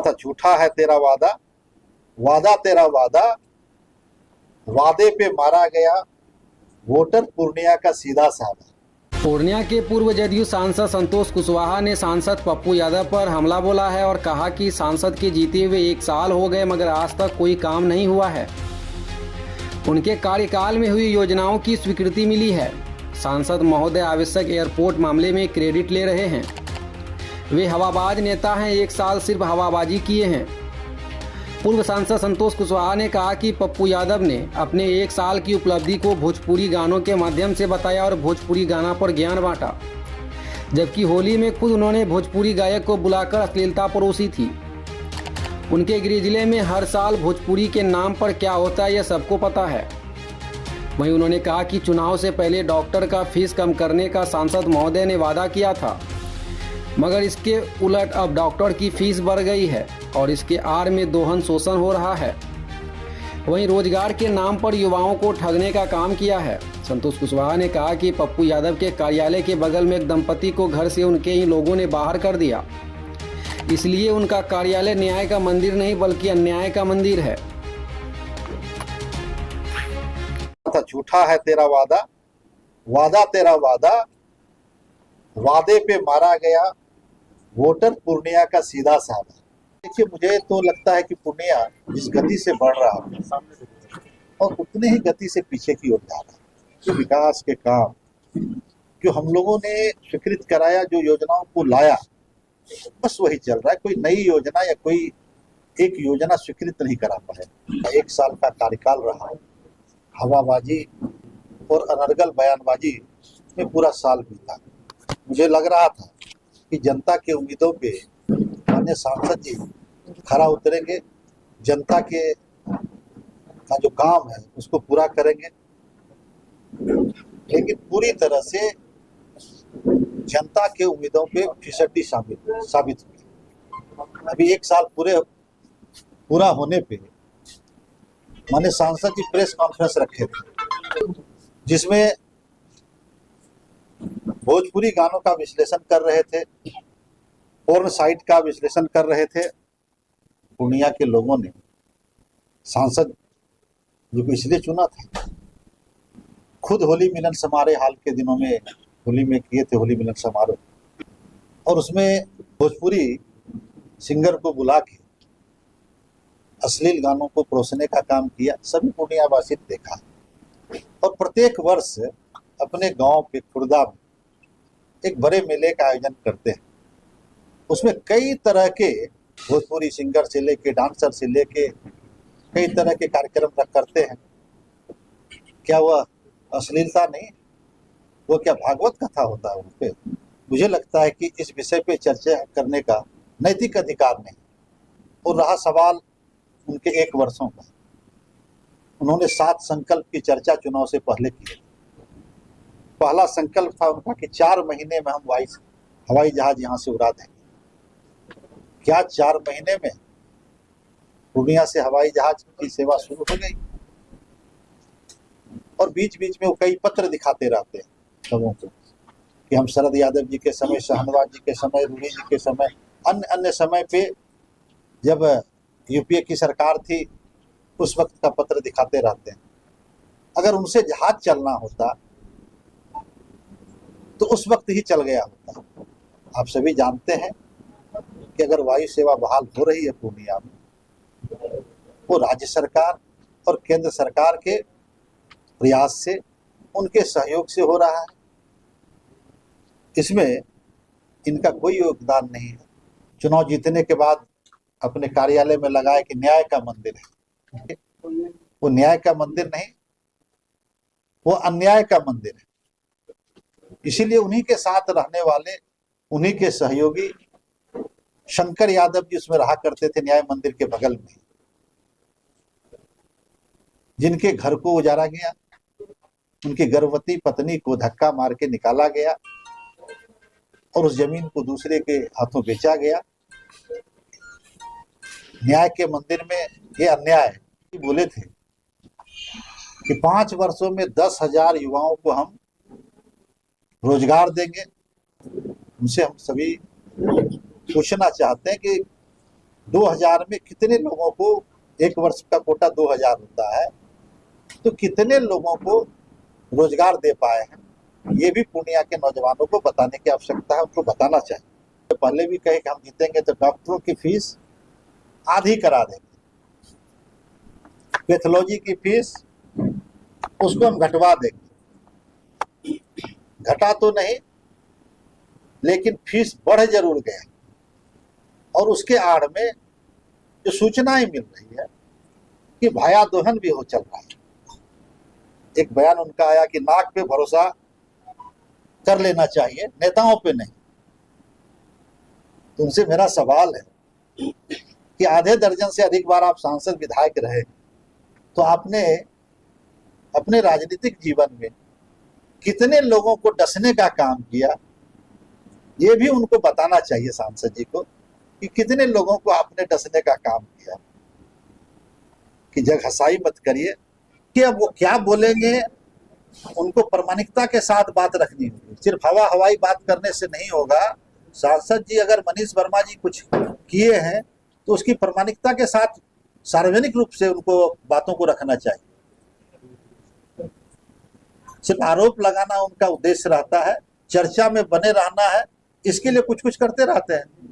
था झूठा है तेरा वादा, वादा तेरा वादा, वादे पे मारा गया वोटर पूर्णिया का सीधा साधा। पूर्णिया के पूर्व जदयू सांसद संतोष कुशवाहा ने सांसद पप्पू यादव पर हमला बोला है और कहा कि सांसद के जीते हुए 1 साल हो गए मगर आज तक कोई काम नहीं हुआ है। उनके कार्यकाल में हुई योजनाओं की स्वीकृति मिली है। सांसद महोदय आवश्यक एयरपोर्ट मामले में क्रेडिट ले रहे हैं। वे हवाबाज नेता हैं, 1 साल सिर्फ हवाबाजी किए हैं। पूर्व सांसद संतोष कुशवाहा ने कहा कि पप्पू यादव ने अपने 1 साल की उपलब्धि को भोजपुरी गानों के माध्यम से बताया और भोजपुरी गाना पर ज्ञान बांटा, जबकि होली में खुद उन्होंने भोजपुरी गायक को बुलाकर अश्लीलता परोसी थी। उनके गृह जिले में हर साल भोजपुरी के नाम पर क्या होता है यह सबको पता है। वहीं उन्होंने कहा कि चुनाव से पहले डॉक्टर का फीस कम करने का सांसद महोदय ने वादा किया था, मगर इसके उलट अब डॉक्टर की फीस बढ़ गई है और इसके आड़ में दोहन शोषण हो रहा है। वहीं रोजगार के नाम पर युवाओं को ठगने का काम किया है। संतोष कुशवाहा ने कहा कि पप्पू यादव के कार्यालय के बगल में एक दंपति को घर से उनके ही लोगों ने बाहर कर दिया, इसलिए उनका कार्यालय न्याय का मंदिर नहीं बल्कि अन्याय का मंदिर है। था झूठा है तेरा वादा, वादा तेरा वादा, वादे पे मारा गया वोटर पूर्णिया का सीधा साधा। देखिए, मुझे तो लगता है कि पूर्णिया जिस गति से बढ़ रहा है और उतने ही गति से पीछे की ओर जा रहा है। जो विकास के काम जो हम लोगों ने स्वीकृत कराया, जो योजनाओं को लाया, बस वही चल रहा है। कोई नई योजना या कोई एक योजना स्वीकृत नहीं करा पाए। 1 साल का कार्यकाल रहा, हवाबाजी और अनर्गल बयानबाजी में पूरा साल बीता। मुझे लग रहा था कि जनता के उम्मीदों पे माननीय सांसद जी खरा उतरेंगे, जनता के का जो काम है उसको पूरा करेंगे, लेकिन पूरी तरह से जनता के उम्मीदों पे फिसड्डी साबित हुई। अभी 1 साल पूरा होने पे माननीय सांसद जी प्रेस कॉन्फ्रेंस रखे थे, जिसमें भोजपुरी गानों का विश्लेषण कर रहे थे, पोर्न साइट का विश्लेषण कर रहे थे। पूर्णिया के लोगों ने सांसद जी को इसलिए चुना था, खुद होली मिलन समारोह हाल के दिनों में होली में किए थे, होली मिलन समारोह, और उसमें भोजपुरी सिंगर को बुला के अश्लील गानों को परोसने का काम किया। सभी पूर्णियावासी ने देखा और प्रत्येक वर्ष अपने गांव के खुर्दा में एक बड़े मेले का आयोजन करते हैं। उसमें कई तरह के भोजपुरी सिंगर से लेके डांसर से लेके कई तरह के कार्यक्रम करते हैं। क्या वह अश्लीलता नहीं, वो क्या भागवत कथा होता है उन पे? मुझे लगता है कि इस विषय पे चर्चा करने का नैतिक अधिकार नहीं। और रहा सवाल उनके 1 वर्षों का, उन्होंने 7 संकल्प की चर्चा चुनाव से पहले की। पहला संकल्प था उनका कि 4 महीने में हम हवाई जहाज यहाँ से उड़ा देंगे। क्या 4 महीने में पूर्णिया से हवाई जहाज की सेवा शुरू हो गई? और बीच बीच में वो कई पत्र दिखाते रहते हैं सबों को कि हम शरद यादव जी के समय, शाहनवाज जी के समय, रूडी जी के समय, अन्य समय पे जब यूपीए की सरकार थी उस वक्त का पत्र दिखाते रहते हैं। अगर उनसे जहाज चलना होता तो उस वक्त ही चल गया होता। आप सभी जानते हैं कि अगर वायु सेवा बहाल हो रही है पूर्णिया में, वो राज्य सरकार और केंद्र सरकार के प्रयास से, उनके सहयोग से हो रहा है। इसमें इनका कोई योगदान नहीं है। चुनाव जीतने के बाद अपने कार्यालय में लगाए कि न्याय का मंदिर है। वो न्याय का मंदिर नहीं, वो अन्याय का मंदिर है। इसीलिए उन्हीं के साथ रहने वाले, उन्हीं के सहयोगी शंकर यादव जी उसमें रहा करते थे, न्याय मंदिर के बगल में, जिनके घर को उजाड़ा गया, उनकी गर्भवती पत्नी को धक्का मार के निकाला गया और उस जमीन को दूसरे के हाथों बेचा गया। न्याय के मंदिर में ये अन्याय बोले थे कि 5 वर्षों में 10,000 युवाओं को हम रोजगार देंगे। उनसे हम सभी पूछना चाहते हैं कि 2000 में कितने लोगों को, एक वर्ष का कोटा 2000 होता है, तो कितने लोगों को रोजगार दे पाए हैं, ये भी पूर्णिया के नौजवानों को बताने की आवश्यकता है, उनको बताना चाहिए। तो पहले भी कहे कि हम जीतेंगे तो डॉक्टरों की फीस आधी करा देंगे, पैथोलॉजी की फीस उसको हम घटवा देंगे, घटा तो नहीं लेकिन फीस बढ़ जरूर गया। और उसके आड़ में जो सूचनाएं मिल रही है कि भाया दोहन भी हो चल रहा है। एक बयान उनका आया कि नाक पे भरोसा कर लेना चाहिए, नेताओं पे नहीं। तुमसे मेरा सवाल है कि आधे दर्जन से अधिक बार आप सांसद विधायक रहे, तो आपने अपने राजनीतिक जीवन में कितने लोगों को डसने का काम किया, ये भी उनको बताना चाहिए सांसद जी को कि कितने लोगों को आपने डसने का काम किया। कि जग हसाई मत करिए कि अब वो क्या बोलेंगे, उनको प्रामाणिकता के साथ बात रखनी होगी, सिर्फ हवा हवाई बात करने से नहीं होगा। सांसद जी अगर मनीष वर्मा जी कुछ किए हैं तो उसकी प्रामाणिकता के साथ सार्वजनिक रूप से उनको बातों को रखना चाहिए। सिर्फ आरोप लगाना उनका उद्देश्य रहता है, चर्चा में बने रहना है, इसके लिए कुछ कुछ करते रहते हैं।